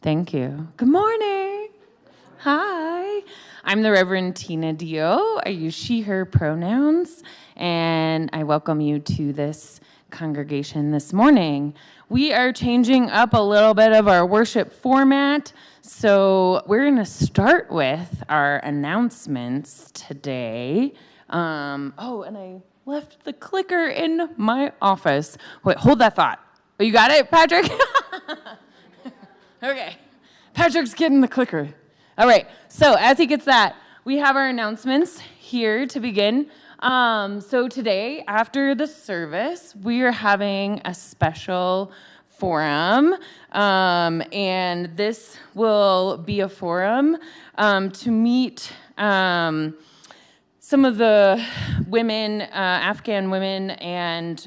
Thank you. Good morning. Hi. I'm the Reverend Tina DeYoe. I use she, her pronouns, and I welcome you to this congregation this morning. We are changing up a little bit of our worship format, so we're going to start with our announcements today. And I left the clicker in my office. Wait, hold that thought. Oh, you got it, Patrick? Okay, Patrick's getting the clicker. All right, so as he gets that, we have our announcements here to begin. So today, after the service, we are having a special forum, and this will be a forum to meet some of the women, Afghan women, and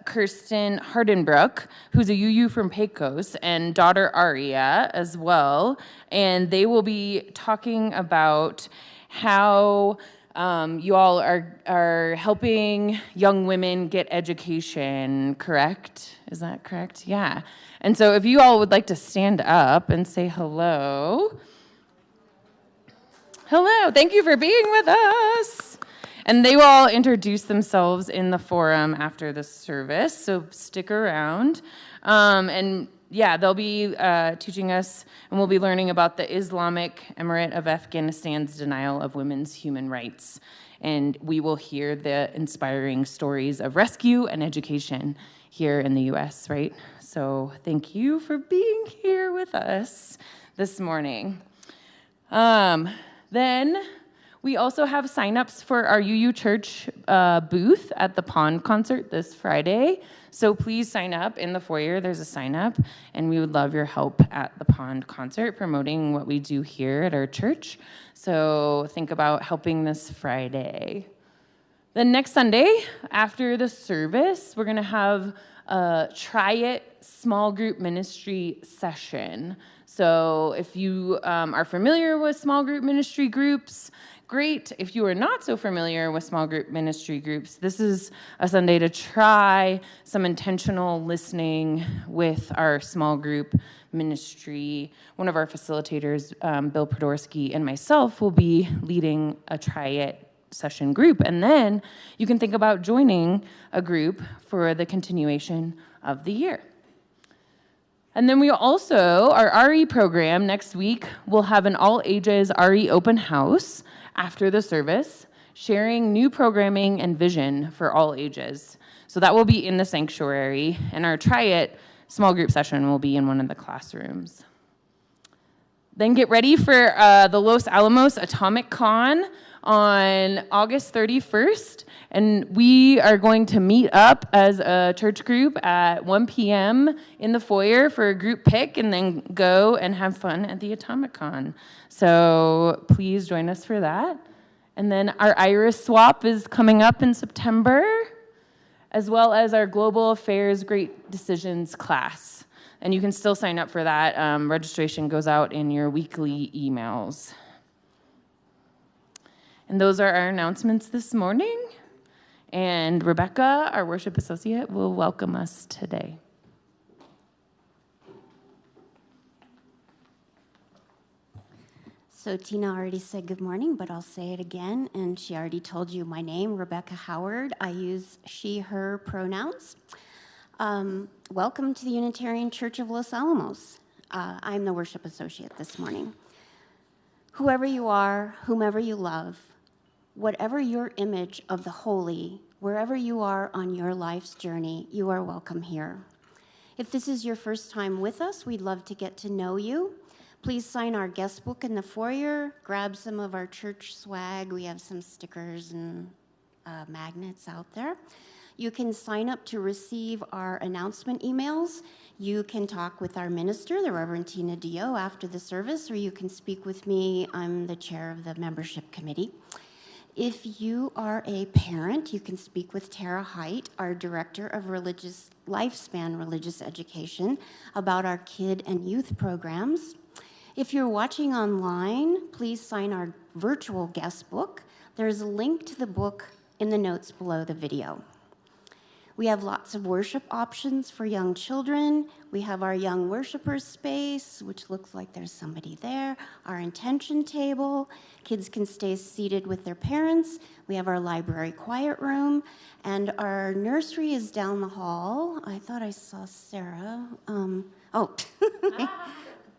Kirsten Hardenbrook, who's a UU from Pecos, and daughter Aria as well. And they will be talking about how you all are helping young women get education, correct? Is that correct? Yeah. And so if you all would like to stand up and say hello. Hello, thank you for being with us. And they will all introduce themselves in the forum after the service, so stick around. And yeah, they'll be teaching us, and we'll be learning about the Islamic Emirate of Afghanistan's denial of women's human rights. And we will hear the inspiring stories of rescue and education here in the U.S., right? So thank you for being here with us this morning. Then we also have signups for our UU Church booth at the Pond concert this Friday. So please sign up in the foyer. There's a sign up, and we would love your help at the Pond concert promoting what we do here at our church. So think about helping this Friday. Then next Sunday, after the service, we're going to have a Try It small group ministry session. So if you are familiar with small group ministry groups, great. If you are not so familiar with small group ministry groups, this is a Sunday to try some intentional listening with our small group ministry. One of our facilitators, Bill Podorski, and myself will be leading a Try It session group. And then you can think about joining a group for the continuation of the year. And then we also, our RE program next week, will have an all-ages RE open house after the service, sharing new programming and vision for all ages. So that will be in the sanctuary, and our Try It small group session will be in one of the classrooms. Then get ready for the Los Alamos Atomic Con on August 31st, and we are going to meet up as a church group at 1 p.m. in the foyer for a group pick, and then go and have fun at the Atomic Con. So please join us for that. And then our Iris swap is coming up in September, as well as our Global Affairs Great Decisions class. And you can still sign up for that. Registration goes out in your weekly emails. And those are our announcements this morning. And Rebecca, our worship associate, will welcome us today. So Tina already said good morning, but I'll say it again. And she already told you my name, Rebecca Howard. I use she, her pronouns. Welcome to the Unitarian Church of Los Alamos. I'm the worship associate this morning. Whoever you are, whomever you love, whatever your image of the holy, wherever you are on your life's journey, you are welcome here. If this is your first time with us, we'd love to get to know you. Please sign our guest book in the foyer, grab some of our church swag. We have some stickers and magnets out there. You can sign up to receive our announcement emails. You can talk with our minister, the Reverend Tina DeYoe, after the service, or you can speak with me. I'm the chair of the membership committee. If you are a parent, you can speak with Terra, Hite, our director of lifespan religious education, about our kid and youth programs. If you're watching online, please sign our virtual guest book. There's a link to the book in the notes below the video. We have lots of worship options for young children. We have our young worshipers space, which looks like there's somebody there. Our intention table. Kids can stay seated with their parents. We have our library quiet room. And our nursery is down the hall. I thought I saw Sarah.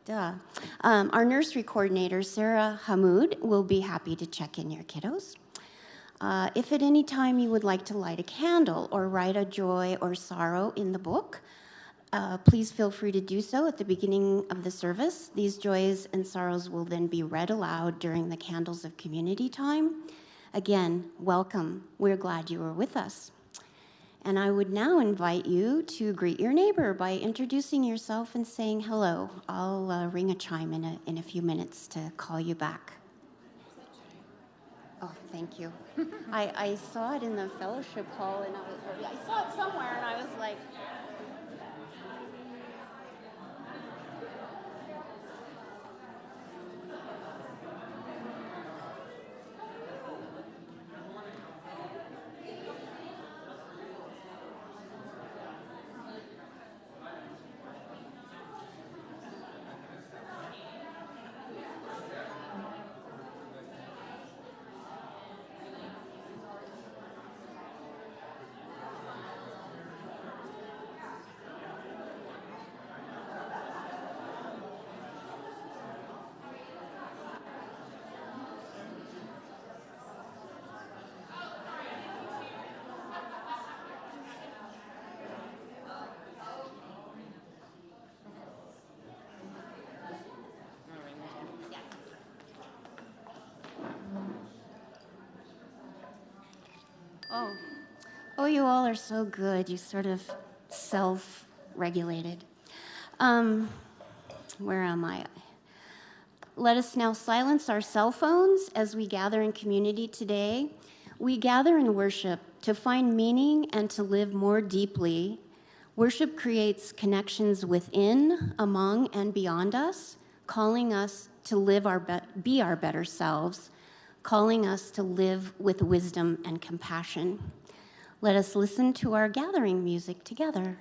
Duh. Our nursery coordinator, Sarah Hamoud, will be happy to check in your kiddos. If at any time you would like to light a candle or write a joy or sorrow in the book, please feel free to do so at the beginning of the service. These joys and sorrows will then be read aloud during the Candles of Community time. Again, welcome. We're glad you are with us. And I would now invite you to greet your neighbor by introducing yourself and saying hello. I'll ring a chime in a few minutes to call you back. Oh, thank you. I saw it in the fellowship hall, and I saw it somewhere, and I was like, oh, you all are so good. You sort of self-regulated. Where am I? Let us now silence our cell phones as we gather in community today. We gather in worship to find meaning and to live more deeply. Worship creates connections within, among, and beyond us, calling us to live be our better selves, calling us to live with wisdom and compassion. Let us listen to our gathering music together.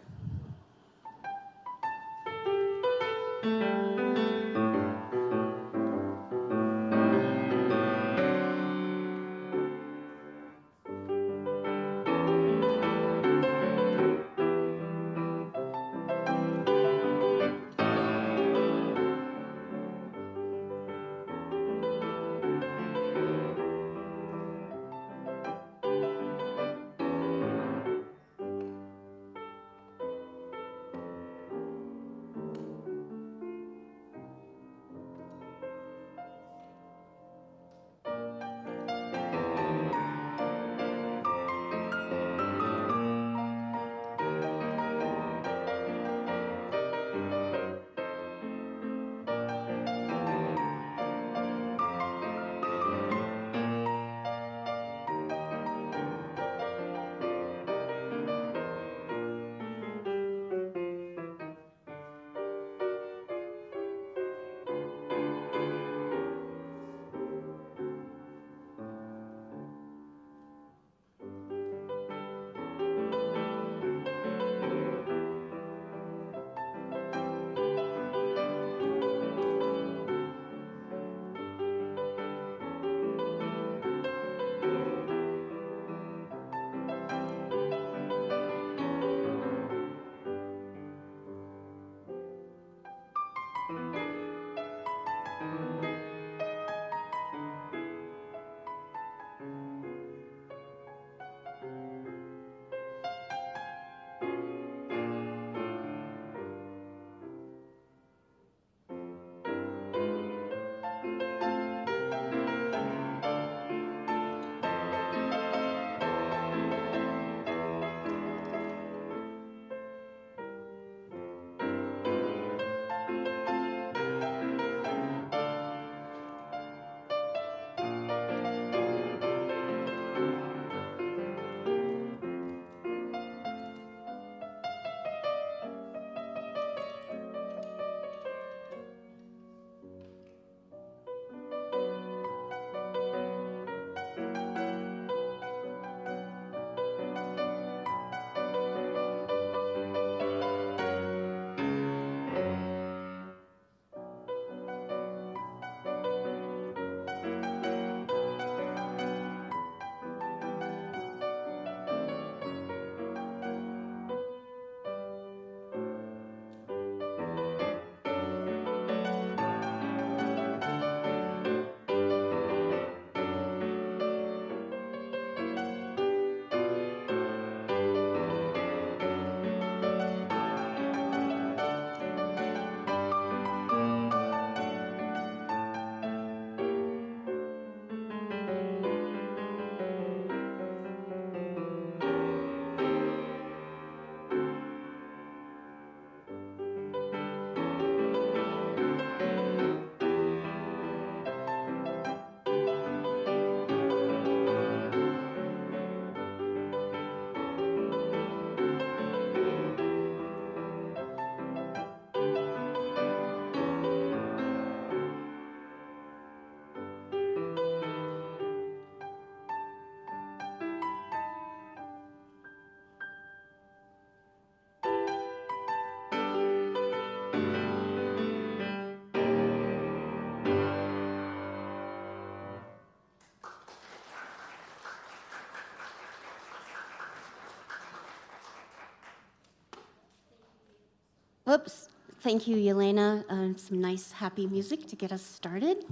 Oops. Thank you, Yelena. Some nice, happy music to get us started.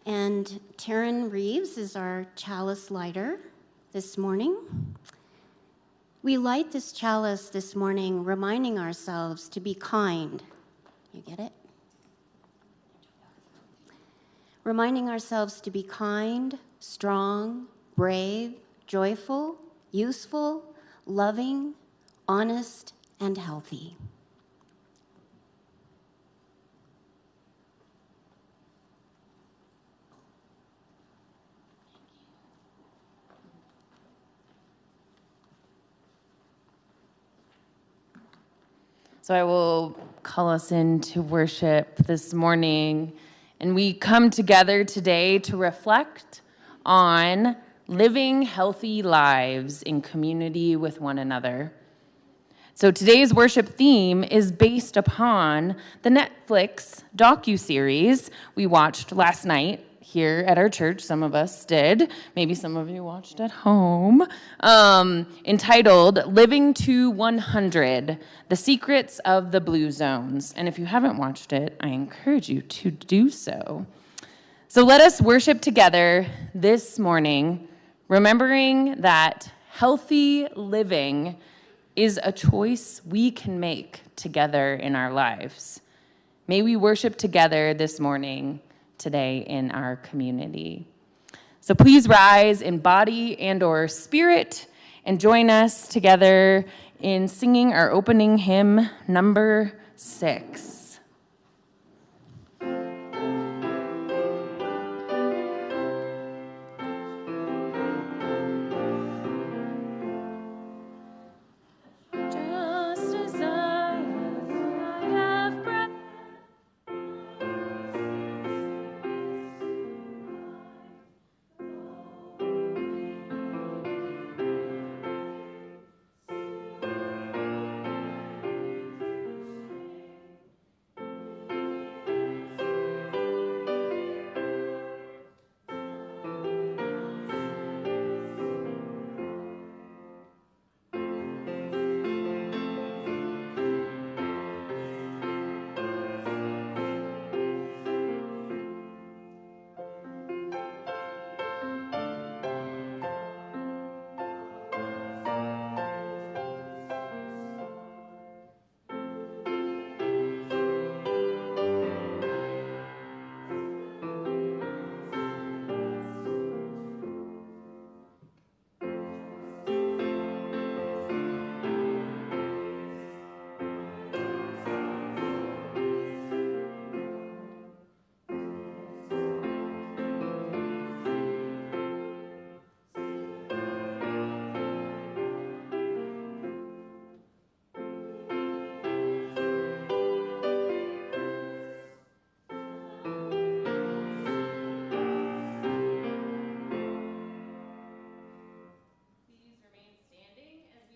And Taryn Reeves is our chalice lighter this morning. We light this chalice this morning, reminding ourselves to be kind. You get it? Reminding ourselves to be kind, strong, brave, joyful, useful, loving, honest, and healthy. So I will call us into worship this morning. And we come together today to reflect on living healthy lives in community with one another. So today's worship theme is based upon the Netflix docuseries we watched last night here at our church. Some of us did. Maybe some of you watched at home. Entitled Living to 100, The Secrets of the Blue Zones. And if you haven't watched it, I encourage you to do so. So let us worship together this morning, remembering that healthy living is a choice we can make together in our lives. May we worship together this morning, today in our community. So please rise in body and or spirit and join us together in singing our opening hymn, number 6.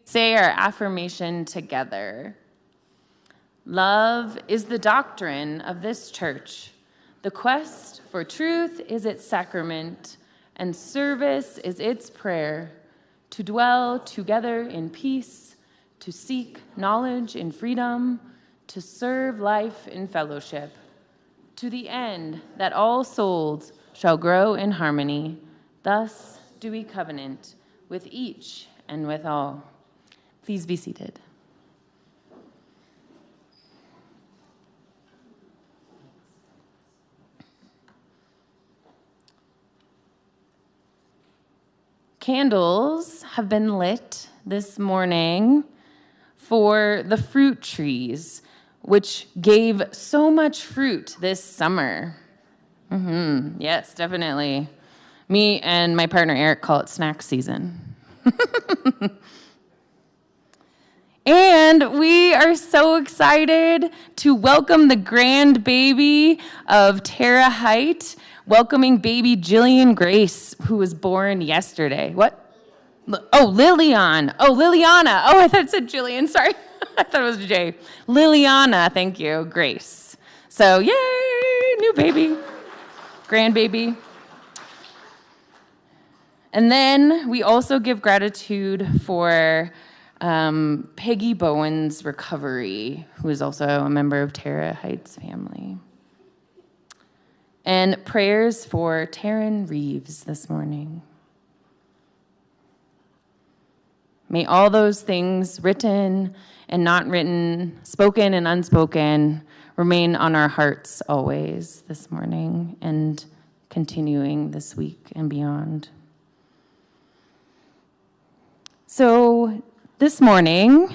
Say our affirmation together. Love is the doctrine of this church. The quest for truth is its sacrament, and service is its prayer. To dwell together in peace, to seek knowledge in freedom, to serve life in fellowship, to the end that all souls shall grow in harmony. Thus do we covenant with each and with all. Please be seated. Candles have been lit this morning for the fruit trees, which gave so much fruit this summer. Yes, definitely. Me and my partner Eric call it snack season. And we are so excited to welcome the grandbaby of Terra Hite, welcoming baby Jillian Grace, who was born yesterday. What? Oh, Liliana. Oh, I thought it said Jillian. Sorry. I thought it was Jay. Liliana, thank you, Grace. So, yay, new baby, grandbaby. And then we also give gratitude for Peggy Bowen's recovery, who is also a member of Terra, Hite's family. And prayers for Taryn Reeves this morning. May all those things written and not written, spoken and unspoken, remain on our hearts always this morning and continuing this week and beyond. So this morning,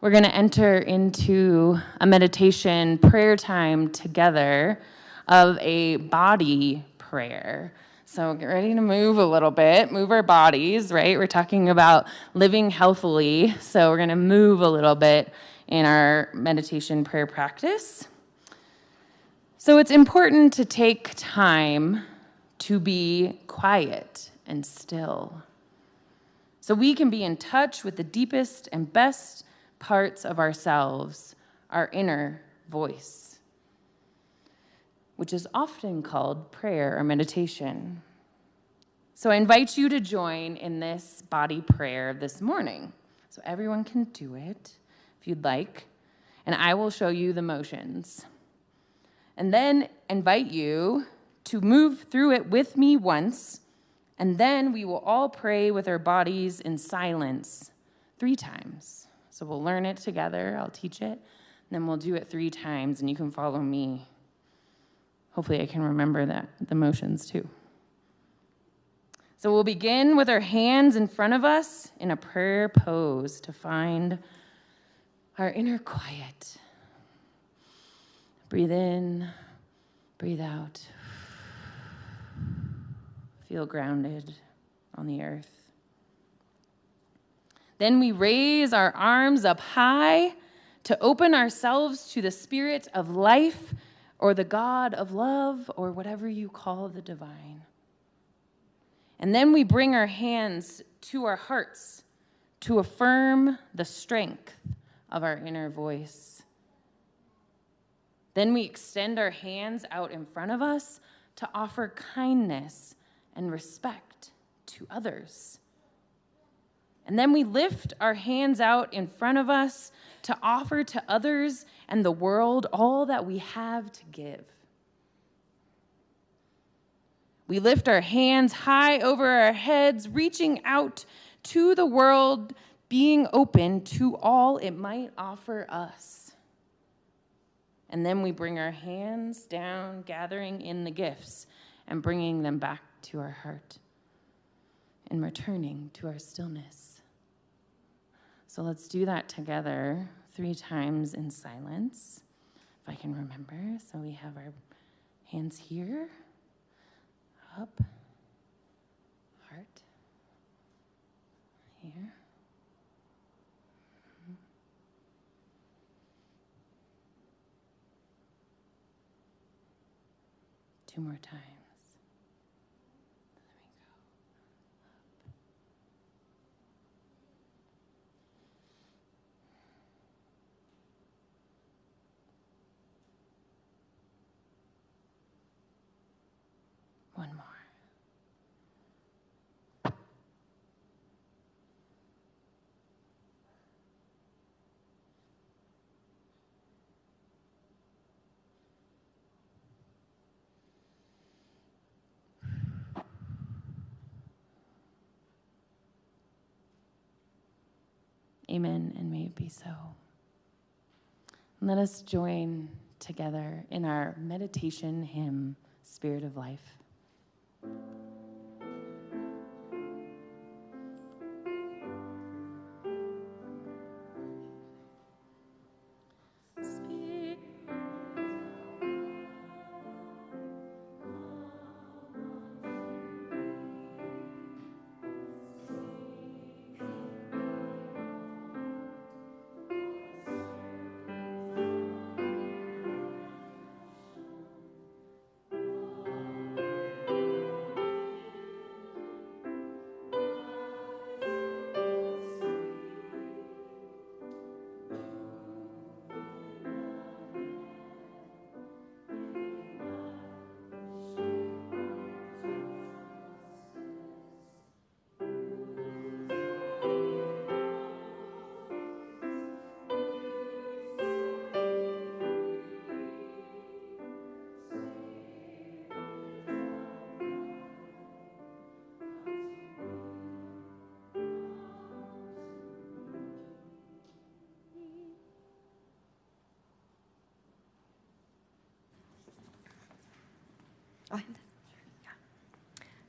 we're going to enter into a meditation prayer time together of a body prayer. So get ready to move a little bit, move our bodies, right? We're talking about living healthily, so we're going to move a little bit in our meditation prayer practice. So it's important to take time to be quiet and still, so we can be in touch with the deepest and best parts of ourselves, our inner voice, which is often called prayer or meditation. So I invite you to join in this body prayer this morning. So everyone can do it if you'd like, and I will show you the motions. And then invite you to move through it with me once, and then we will all pray with our bodies in silence 3 times. So we'll learn it together, I'll teach it, and then we'll do it 3 times, and you can follow me. Hopefully I can remember the motions too. So we'll begin with our hands in front of us in a prayer pose to find our inner quiet. Breathe in, breathe out. Feel grounded on the earth. Then we raise our arms up high to open ourselves to the spirit of life, or the God of love, or whatever you call the divine. And then we bring our hands to our hearts to affirm the strength of our inner voice. Then we extend our hands out in front of us to offer kindness and respect to others. And then we lift our hands out in front of us to offer to others and the world all that we have to give. We lift our hands high over our heads, reaching out to the world, being open to all it might offer us. And then we bring our hands down, gathering in the gifts and bringing them back to our heart and returning to our stillness. So let's do that together 3 times in silence, if I can remember. So we have our hands here, up, heart, here. 2 more times. One more. Amen, and may it be so. Let us join together in our meditation hymn, Spirit of Life.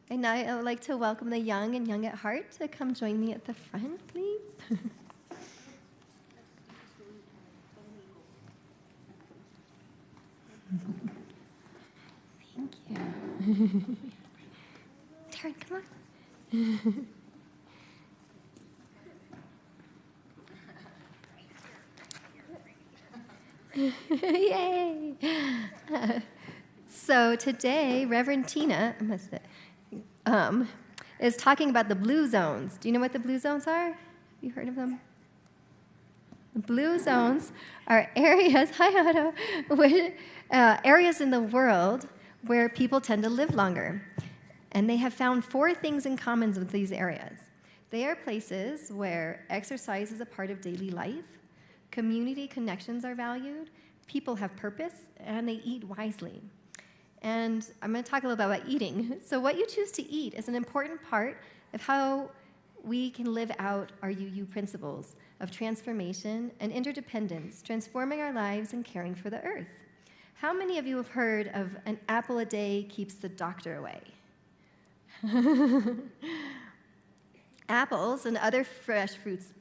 And now I would like to welcome the young and young at heart to come join me at the front, please. Thank you. Terra, come on. Yay! So today, Reverend Tina is talking about the blue zones. Do you know what the blue zones are? Have you heard of them? The blue zones are areas, areas in the world where people tend to live longer. And they have found 4 things in common with these areas. They are places where exercise is a part of daily life, community connections are valued, people have purpose, and they eat wisely. And I'm going to talk a little bit about eating. So what you choose to eat is an important part of how we can live out our UU principles of transformation and interdependence, transforming our lives and caring for the earth. How many of you have heard of an apple a day keeps the doctor away? Apples and other fresh fruits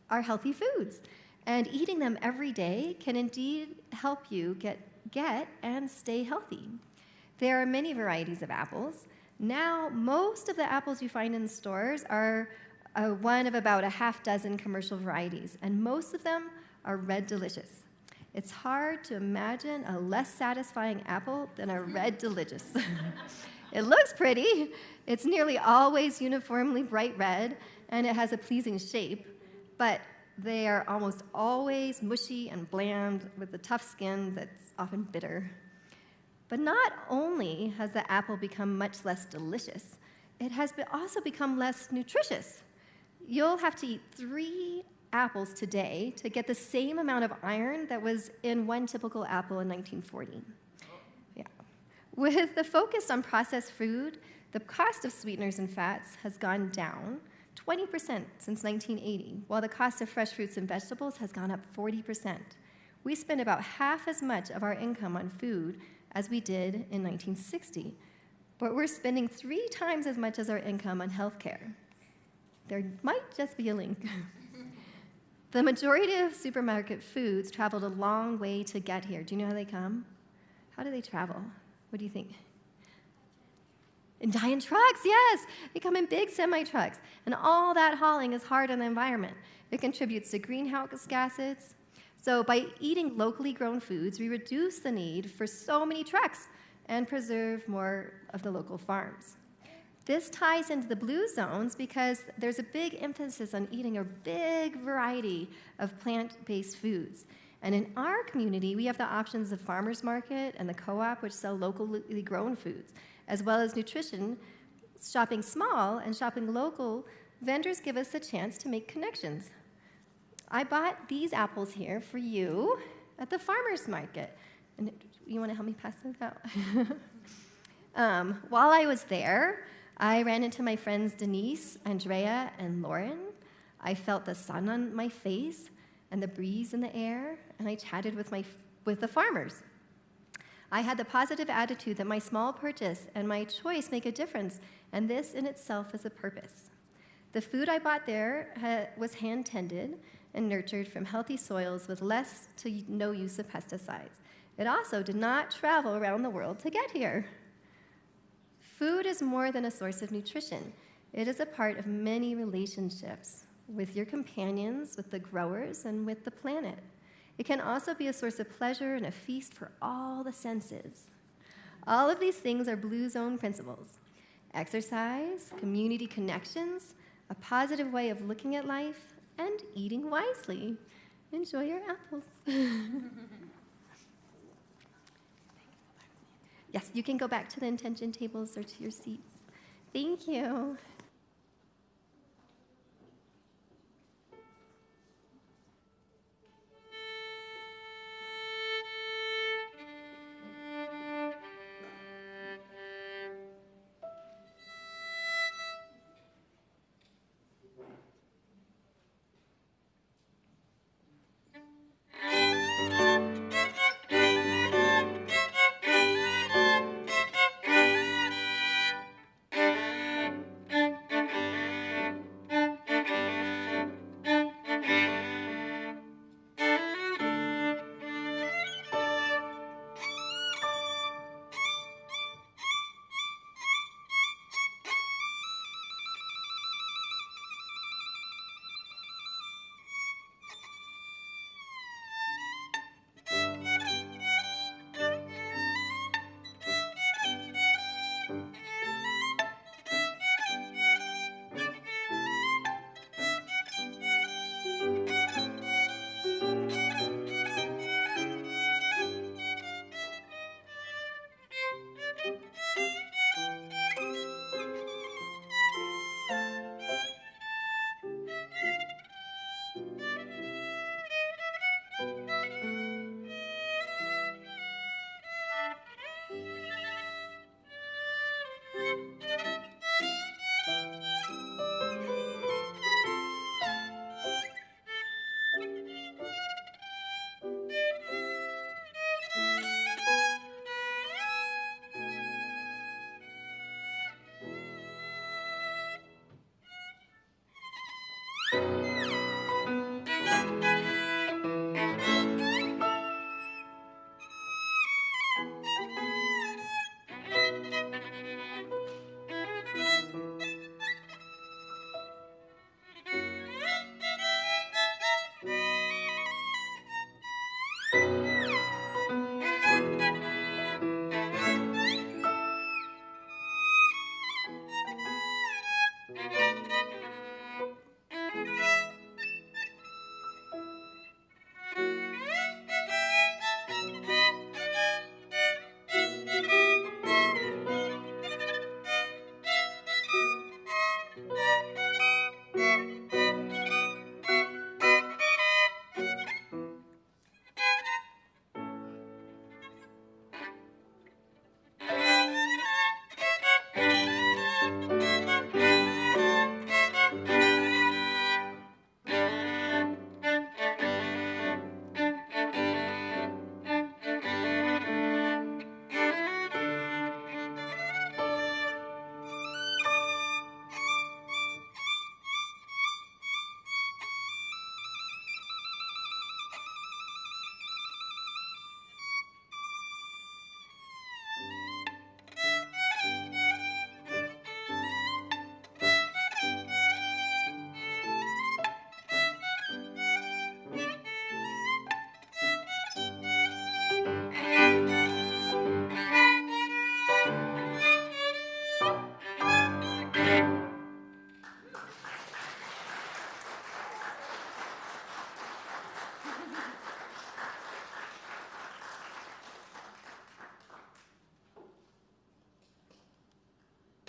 are healthy foods, and eating them every day can indeed help you get and stay healthy. There are many varieties of apples. Now, most of the apples you find in the stores are one of about a half dozen commercial varieties, and most of them are red delicious. It's hard to imagine a less satisfying apple than a red delicious. It looks pretty. It's nearly always uniformly bright red, and it has a pleasing shape, but they are almost always mushy and bland with a tough skin that's often bitter. But not only has the apple become much less delicious, it has also become less nutritious. You'll have to eat 3 apples today to get the same amount of iron that was in one typical apple in 1940. Yeah. With the focus on processed food, the cost of sweeteners and fats has gone down 20% since 1980, while the cost of fresh fruits and vegetables has gone up 40%. We spend about half as much of our income on food as we did in 1960, but we're spending 3 times as much as our income on health care. There might just be a link. The majority of supermarket foods traveled a long way to get here. Do you know how they come? How do they travel? What do you think? In giant trucks, yes. They come in big semi-trucks. And all that hauling is hard on the environment. It contributes to greenhouse gases. So by eating locally grown foods, we reduce the need for so many trucks and preserve more of the local farms. This ties into the blue zones because there's a big emphasis on eating a big variety of plant-based foods. And in our community, we have the options of farmers market and the co-op, which sell locally grown foods, as well as nutrition. Shopping small and shopping local, vendors give us a chance to make connections. I bought these apples here for you at the farmers market. And you want to help me pass those out? While I was there, I ran into my friends Denise, Andrea, and Lauren. I felt the sun on my face and the breeze in the air, and I chatted with the farmers. I had the positive attitude that my small purchase and my choice make a difference, and this in itself is a purpose. The food I bought there was hand-tended and nurtured from healthy soils with less to no use of pesticides. It also did not travel around the world to get here. Food is more than a source of nutrition. It is a part of many relationships with your companions, with the growers, and with the planet. It can also be a source of pleasure and a feast for all the senses. All of these things are blue zone principles. Exercise, community connections, a positive way of looking at life, and eating wisely. Enjoy your apples. Yes, you can go back to the intention tables or to your seats. Thank you.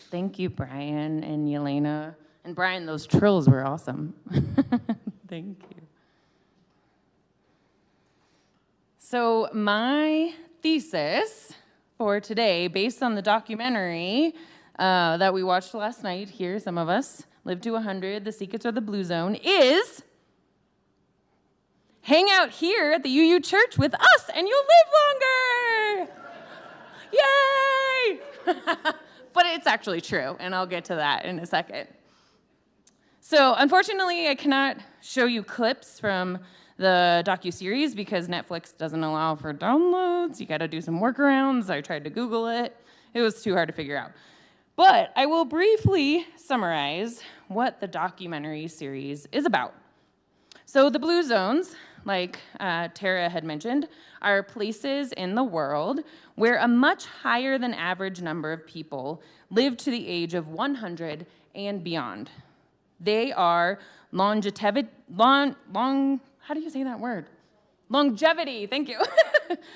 Thank you, Bryan and Yelena. And Bryan, those trills were awesome. Thank you. So my thesis for today, based on the documentary that we watched last night here, some of us, Live to 100, The Secrets of the Blue Zone, is hang out here at the UU Church with us and you'll live longer! Yay! But it's actually true, and I'll get to that in a second. So unfortunately, I cannot show you clips from the docuseries because Netflix doesn't allow for downloads. You gotta do some workarounds. I tried to Google it. It was too hard to figure out. But I will briefly summarize what the documentary series is about. So the Blue Zones, like Terra had mentioned, are places in the world where a much higher than average number of people live to the age of 100 and beyond. They are how do you say that word? Longevity, thank you.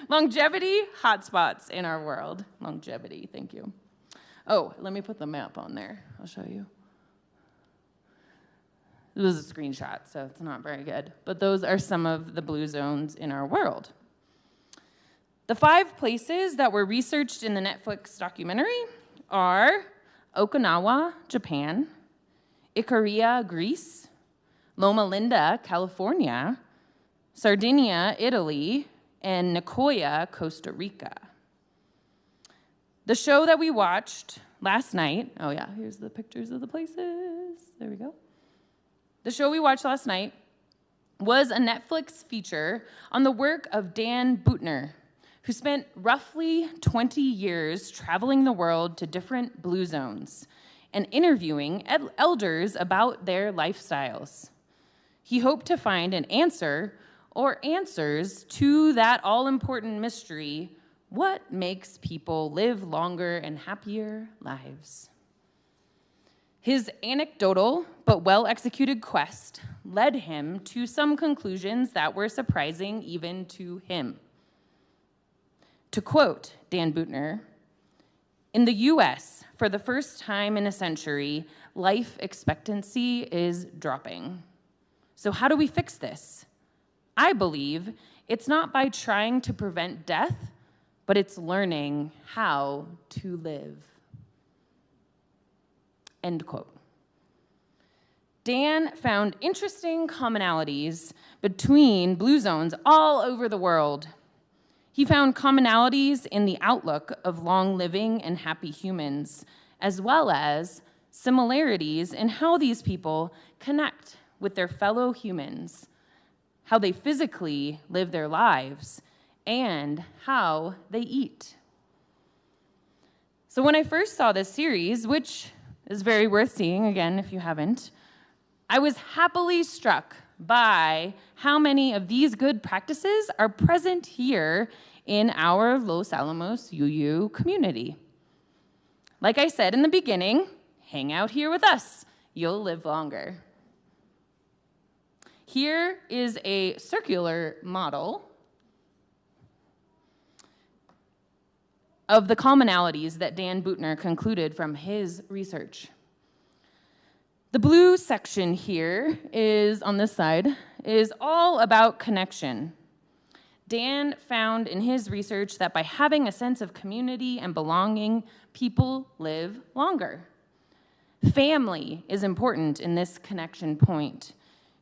Longevity hotspots in our world. Longevity, thank you. Oh, let me put the map on there. I'll show you. It was a screenshot, so it's not very good. But those are some of the blue zones in our world. The 5 places that were researched in the Netflix documentary are Okinawa, Japan, Ikaria, Greece, Loma Linda, California, Sardinia, Italy, and Nicoya, Costa Rica. The show that we watched last night, oh yeah, here's the pictures of the places. There we go. The show we watched last night was a Netflix feature on the work of Dan Buettner, who spent roughly 20 years traveling the world to different blue zones and interviewing elders about their lifestyles. He hoped to find an answer or answers to that all-important mystery: what makes people live longer and happier lives? His anecdotal but well-executed quest led him to some conclusions that were surprising even to him. To quote Dan Buettner, "In the US, for the first time in a century, life expectancy is dropping. So how do we fix this? I believe it's not by trying to prevent death, but it's learning how to live." End quote. Dan found interesting commonalities between blue zones all over the world. He found commonalities in the outlook of long living and happy humans, as well as similarities in how these people connect with their fellow humans, how they physically live their lives, and how they eat. So when I first saw this series, which is very worth seeing, again, if you haven't, I was happily struck by how many of these good practices are present here in our Los Alamos UU community. Like I said in the beginning, hang out here with us. You'll live longer. Here is a circular model of the commonalities that Dan Buettner concluded from his research. The blue section here is, on this side, is all about connection. Dan found in his research that by having a sense of community and belonging, people live longer. Family is important in this connection point.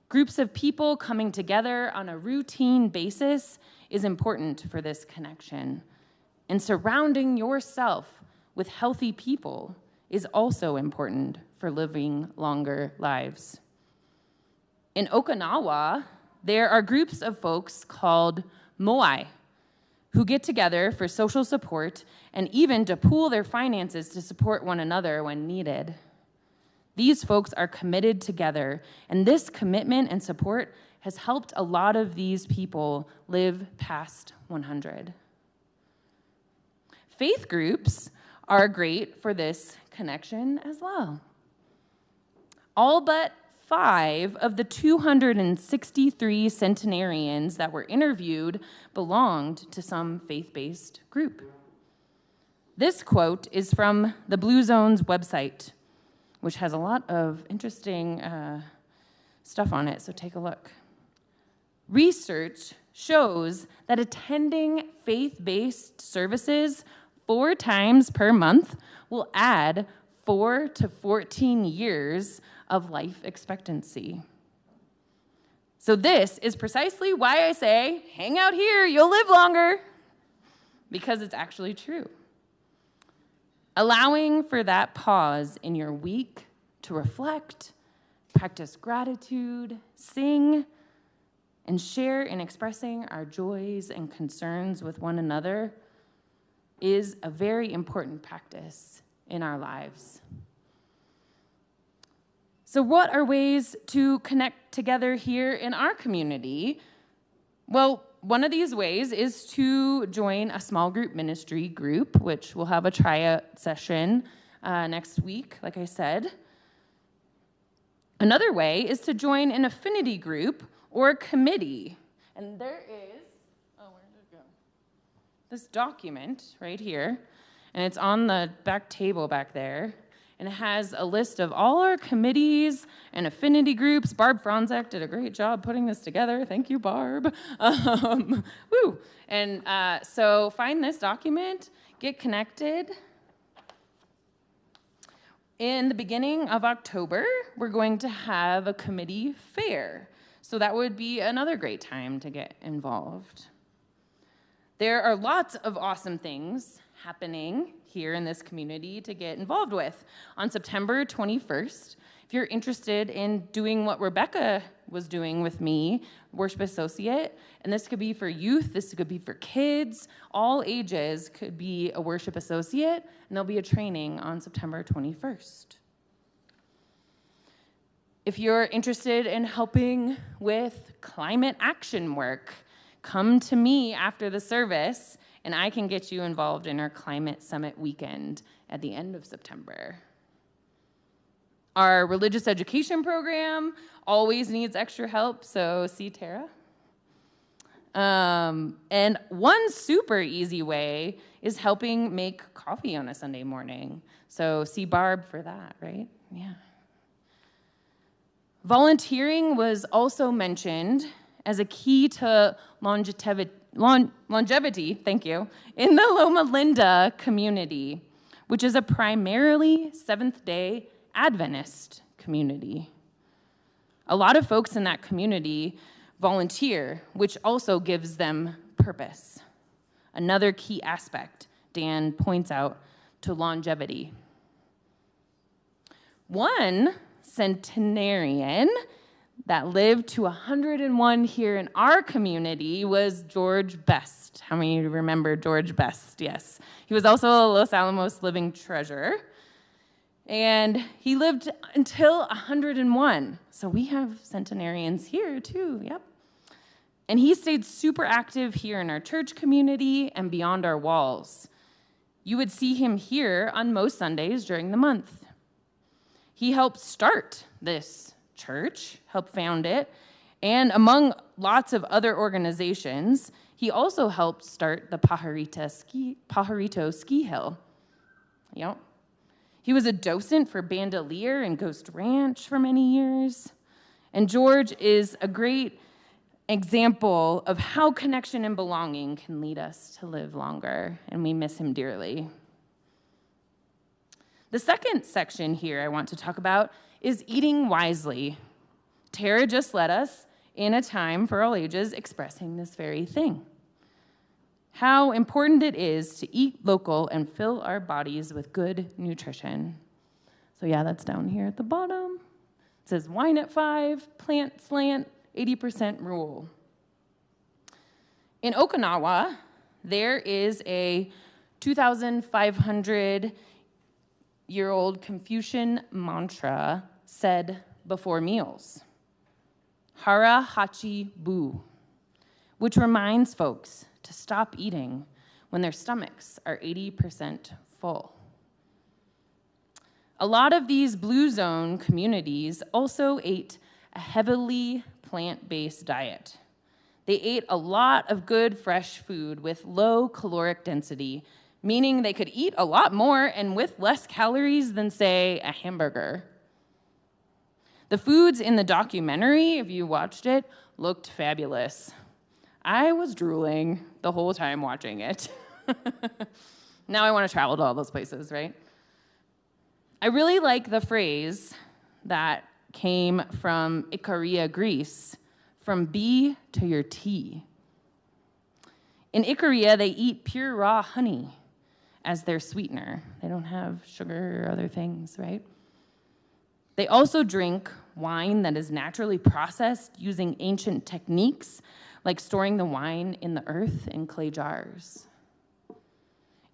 Groups of people coming together on a routine basis is important for this connection. And surrounding yourself with healthy people is also important for living longer lives. In Okinawa, there are groups of folks called moai who get together for social support and even to pool their finances to support one another when needed. These folks are committed together, and this commitment and support has helped a lot of these people live past 100. Faith groups are great for this connection as well. All but 5 of the 263 centenarians that were interviewed belonged to some faith-based group. This quote is from the Blue Zone's website, which has a lot of interesting stuff on it, so take a look. Research shows that attending faith-based services 4 times per month will add 4 to 14 years of life expectancy. So this is precisely why I say, hang out here, you'll live longer, because it's actually true. Allowing for that pause in your week to reflect, practice gratitude, sing, and share in expressing our joys and concerns with one another is a very important practice in our lives. So what are ways to connect together here in our community? Well, one of these ways is to join a small group ministry group, which we'll have a tryout session next week, like I said. Another way is to join an affinity group or committee. And there is, where did it go? This document right here, and it's on the back table back there. And it has a list of all our committees and affinity groups. Barb Franzek did a great job putting this together. Thank you, Barb. Woo! And so find this document, get connected. In the beginning of October, we're going to have a committee fair. So that would be another great time to get involved. There are lots of awesome things happening here in this community to get involved with. On September 21st, if you're interested in doing what Rebecca was doing with me, worship associate, and this could be for youth, this could be for kids, all ages could be a worship associate, and there'll be a training on September 21st. If you're interested in helping with climate action work, come to me after the service, and I can get you involved in our Climate Summit weekend at the end of September. Our religious education program always needs extra help, so see Terra. And one super easy way is helping make coffee on a Sunday morning. So see Barb for that, right? Yeah. Volunteering was also mentioned as a key to longevity, thank you, in the Loma Linda community, which is a primarily Seventh-day Adventist community. A lot of folks in that community volunteer, which also gives them purpose. Another key aspect Dan points out to longevity. One centenarian that lived to 101 here in our community was George Best. How many of you remember George Best? Yes. He was also a Los Alamos living treasurer. And he lived until 101. So we have centenarians here too, yep. And he stayed super active here in our church community and beyond our walls. You would see him here on most Sundays during the month. He helped start this church, helped found it, and among lots of other organizations, he also helped start the Pajarito Ski Hill. Yep. He was a docent for Bandolier and Ghost Ranch for many years. And George is a great example of how connection and belonging can lead us to live longer, and we miss him dearly. The second section here I want to talk about is eating wisely. Terra just led us in a time for all ages expressing this very thing. How important it is to eat local and fill our bodies with good nutrition. So yeah, that's down here at the bottom. It says wine at 5, plant slant, 80% rule. In Okinawa, there is a 2,500-year-old Confucian mantra said before meals, Hara Hachi Bu, which reminds folks to stop eating when their stomachs are 80% full. A lot of these Blue Zone communities also ate a heavily plant-based diet. They ate a lot of good fresh food with low caloric density meaning they could eat a lot more and with less calories than, say, a hamburger. The foods in the documentary, if you watched it, looked fabulous. I was drooling the whole time watching it. Now I want to travel to all those places, right? I really like the phrase that came from Ikaria, Greece, from bee to your tea. In Ikaria, they eat pure raw honey as their sweetener. They don't have sugar or other things, right? They also drink wine that is naturally processed using ancient techniques, like storing the wine in the earth in clay jars.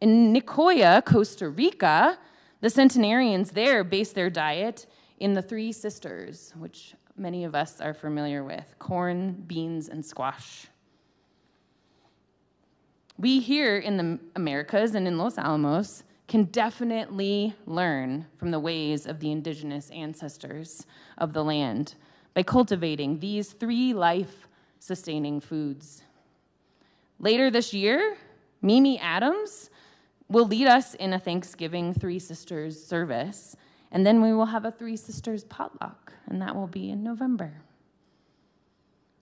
In Nicoya, Costa Rica, the centenarians there base their diet in the three sisters, which many of us are familiar with: corn, beans, and squash. We here in the Americas and in Los Alamos can definitely learn from the ways of the indigenous ancestors of the land by cultivating these three life-sustaining foods. Later this year, Mimi Adams will lead us in a Thanksgiving Three Sisters service, and then we will have a Three Sisters potluck, and that will be in November.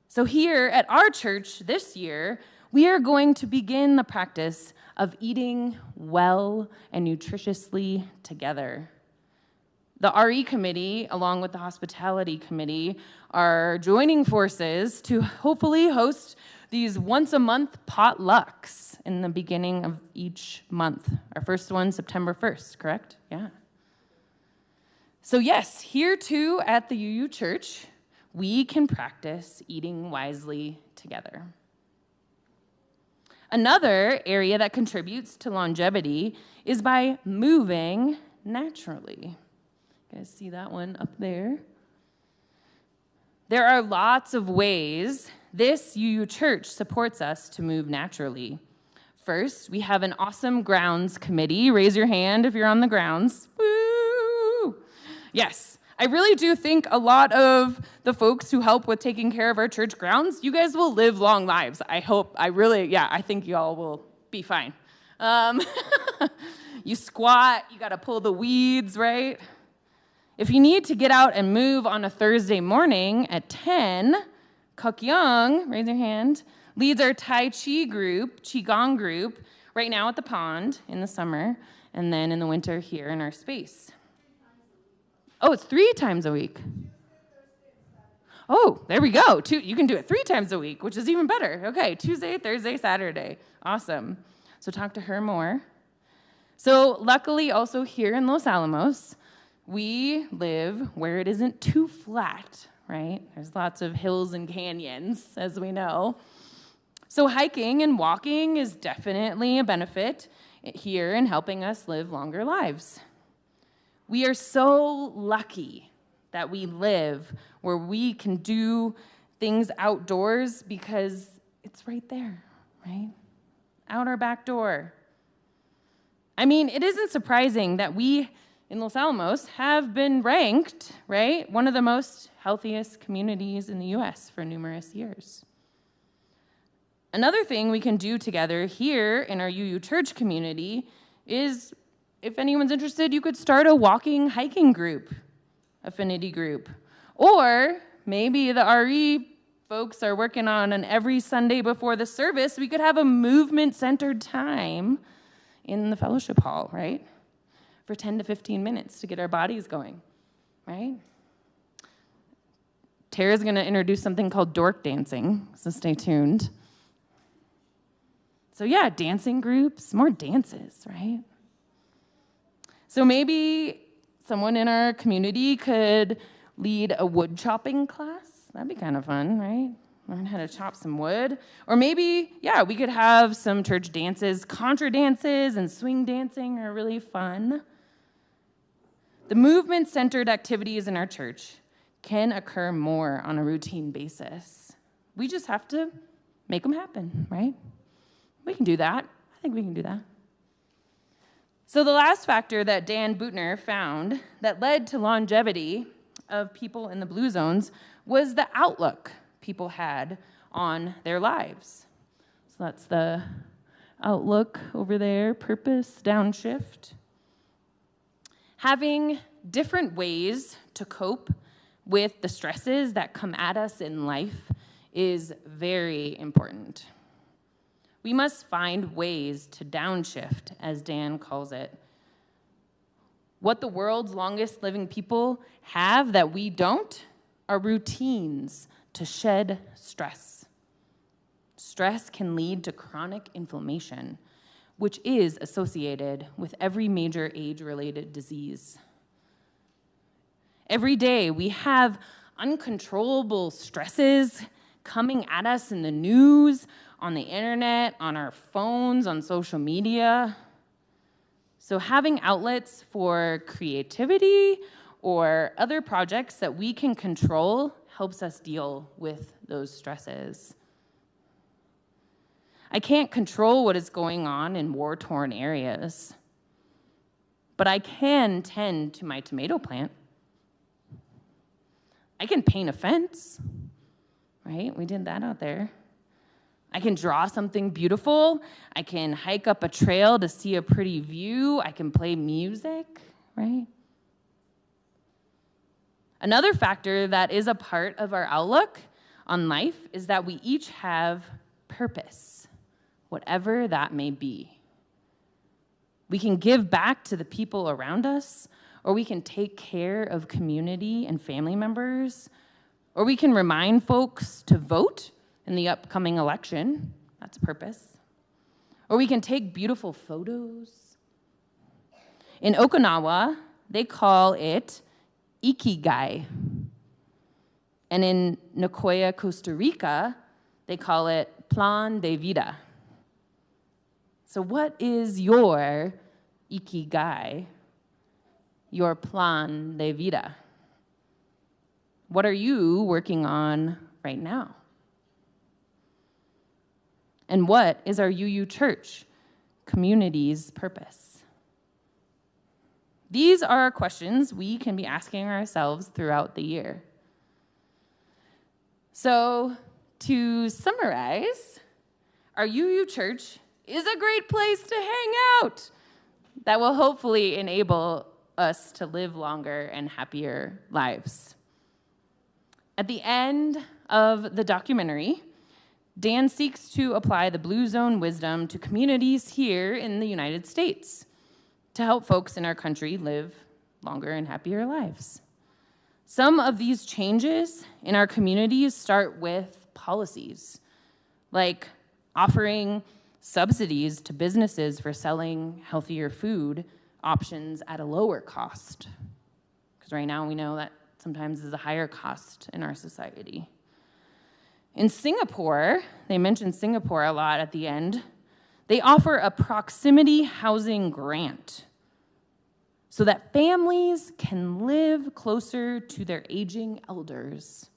So here at our church this year, we are going to begin the practice of eating well and nutritiously together. The RE committee, along with the hospitality committee, are joining forces to hopefully host these once-a-month potlucks in the beginning of each month. Our first one, September 1st, correct? Yeah. So yes, here too at the UU Church, we can practice eating wisely together. Another area that contributes to longevity is by moving naturally. You guys see that one up there? There are lots of ways this UU Church supports us to move naturally. First, we have an awesome grounds committee. Raise your hand if you're on the grounds. Woo! Yes, I really do think a lot of the folks who help with taking care of our church grounds, you guys will live long lives. I hope, I think y'all will be fine. You squat, you gotta pull the weeds, right? If you need to get out and move on a Thursday morning at 10, Kuk Young, raise your hand, leads our Tai Chi group, Qigong group, right now at the pond in the summer, and then in the winter here in our space. Oh, it's 3 times a week. Oh, there we go. You can do it 3 times a week, which is even better. Okay, Tuesday, Thursday, Saturday. Awesome. So talk to her more. So luckily, also here in Los Alamos, we live where it isn't too flat, right? There's lots of hills and canyons, as we know. So hiking and walking is definitely a benefit here in helping us live longer lives. We are so lucky that we live where we can do things outdoors because it's right there, right? Out our back door. I mean, it isn't surprising that we in Los Alamos have been ranked, right, one of the most healthiest communities in the US for numerous years. Another thing we can do together here in our UU Church community is, if anyone's interested, you could start a walking, hiking group, affinity group. Or maybe the RE folks are working on an every Sunday before the service, we could have a movement-centered time in the fellowship hall, right? For 10 to 15 minutes to get our bodies going, right? Terra's gonna introduce something called dork dancing, so stay tuned. So yeah, dancing groups, more dances, right? So maybe someone in our community could lead a wood chopping class. That'd be kind of fun, right? Learn how to chop some wood. Or maybe, yeah, we could have some church dances. Contra dances and swing dancing are really fun. The movement-centered activities in our church can occur more on a routine basis. We just have to make them happen, right? We can do that. I think we can do that. So the last factor that Dan Boutner found that led to longevity of people in the blue zones was the outlook people had on their lives. So that's the outlook over there, purpose, downshift. Having different ways to cope with the stresses that come at us in life is very important. We must find ways to downshift, as Dan calls it. What the world's longest living people have that we don't are routines to shed stress. Stress can lead to chronic inflammation, which is associated with every major age-related disease. Every day we have uncontrollable stresses coming at us in the news, on the internet, on our phones, on social media. So having outlets for creativity or other projects that we can control helps us deal with those stresses. I can't control what is going on in war-torn areas, but I can tend to my tomato plant. I can paint a fence, right? We did that out there. I can draw something beautiful. I can hike up a trail to see a pretty view. I can play music, right? Another factor that is a part of our outlook on life is that we each have purpose, whatever that may be. We can give back to the people around us, or we can take care of community and family members, or we can remind folks to vote in the upcoming election. That's purpose. Or we can take beautiful photos. In Okinawa, they call it ikigai. And in Nicoya, Costa Rica, they call it plan de vida. So what is your ikigai, your plan de vida? What are you working on right now? And what is our UU Church community's purpose? These are questions we can be asking ourselves throughout the year. So, to summarize, our UU Church is a great place to hang out that will hopefully enable us to live longer and happier lives. At the end of the documentary, Dan seeks to apply the Blue Zone wisdom to communities here in the United States to help folks in our country live longer and happier lives. Some of these changes in our communities start with policies, like offering subsidies to businesses for selling healthier food options at a lower cost. Because right now we know that sometimes is a higher cost in our society. In Singapore, they mentioned Singapore a lot at the end, they offer a proximity housing grant so that families can live closer to their aging elders.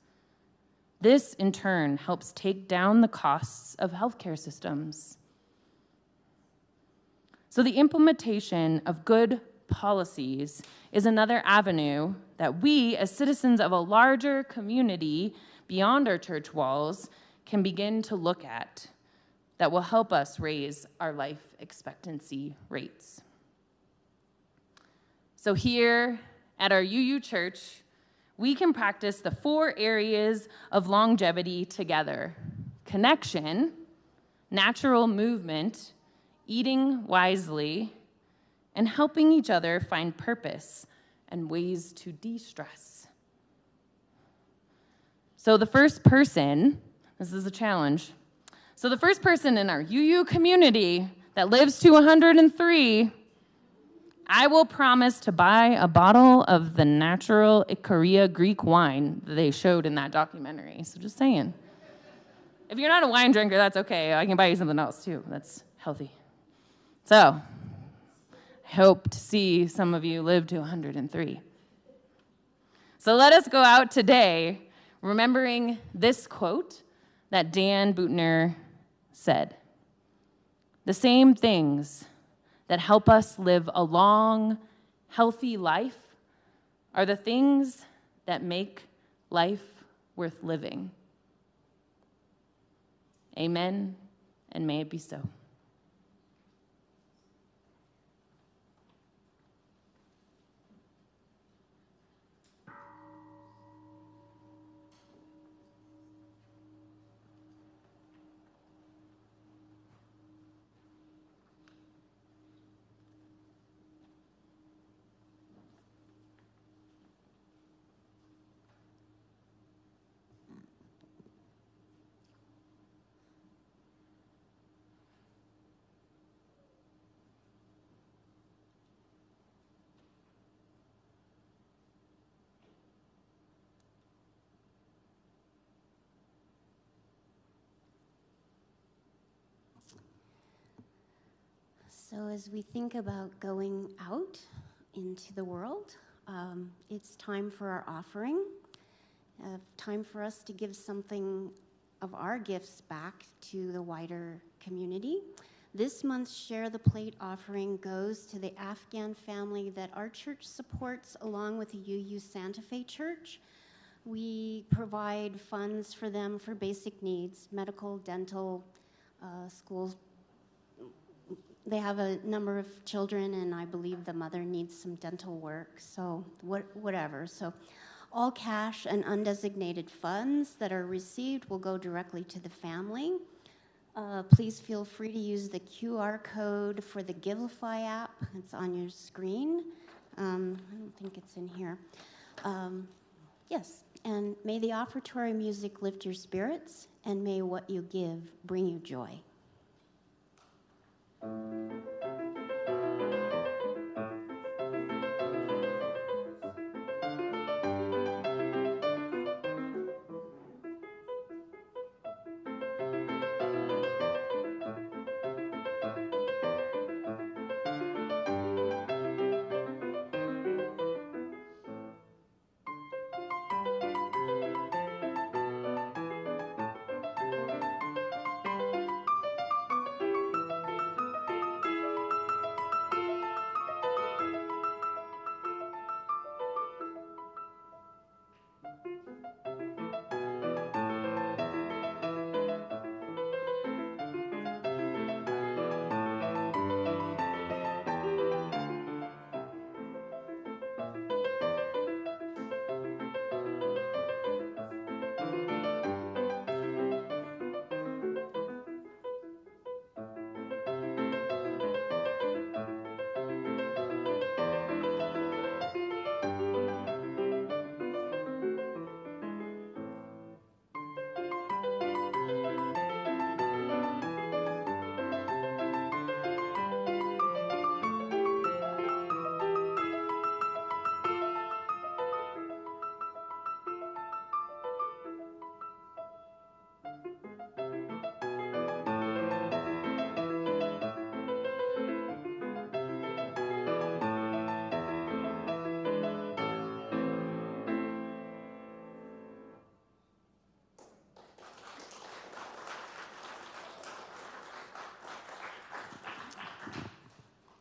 This, in turn, helps take down the costs of healthcare systems. So the implementation of good policies is another avenue that we, as citizens of a larger community beyond our church walls, can begin to look at that will help us raise our life expectancy rates. So here at our UU Church, we can practice the 4 areas of longevity together: connection, natural movement, eating wisely, and helping each other find purpose and ways to de-stress. So the first person, this is a challenge. So the first person in our UU community that lives to 103, I will promise to buy a bottle of the natural Ikaria Greek wine that they showed in that documentary. So just saying. If you're not a wine drinker, that's okay. I can buy you something else too. That's healthy. So I hope to see some of you live to 103. So let us go out today remembering this quote that Dan Buettner said. The same things that help us live a long, healthy life are the things that make life worth living. Amen, and may it be so. So as we think about going out into the world, it's time for our offering, time for us to give something of our gifts back to the wider community. This month's Share the Plate offering goes to the Afghan family that our church supports along with the UU Santa Fe Church. We provide funds for them for basic needs, medical, dental, schools. They have a number of children, and I believe the mother needs some dental work, so whatever. So all cash and undesignated funds that are received will go directly to the family. Please feel free to use the QR code for the Givelify app. It's on your screen. I don't think it's in here. Yes, and may the offertory music lift your spirits, and may what you give bring you joy.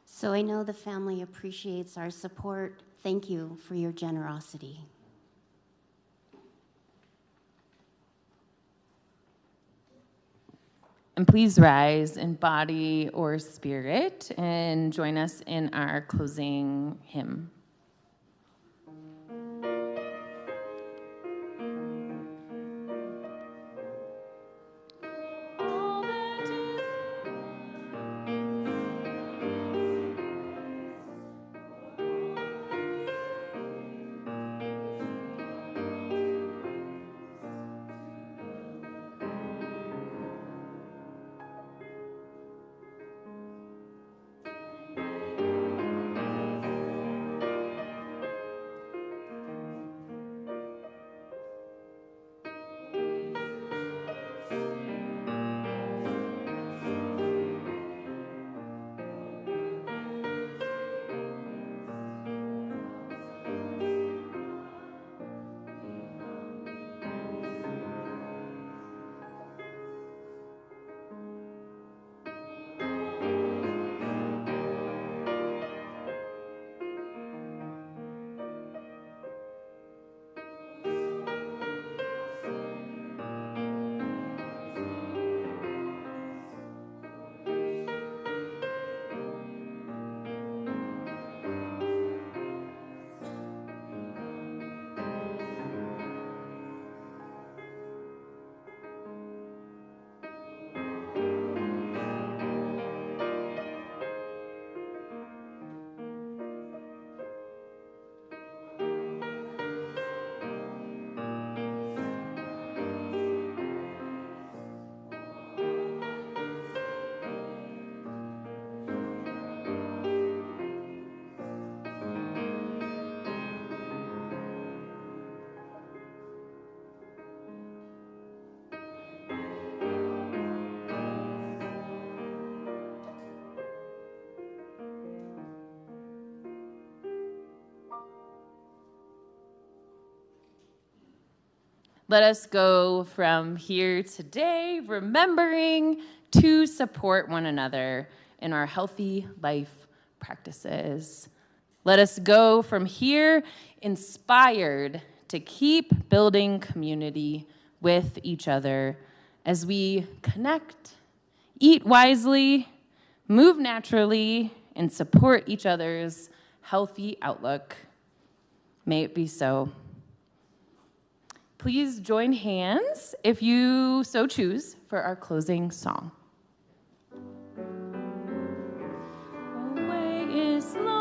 So I know the family appreciates our support. Thank you for your generosity. And please rise in body or spirit and join us in our closing hymn. Let us go from here today remembering to support one another in our healthy life practices. Let us go from here inspired to keep building community with each other as we connect, eat wisely, move naturally, and support each other's healthy outlook. May it be so. Please join hands, if you so choose, for our closing song. The way is long.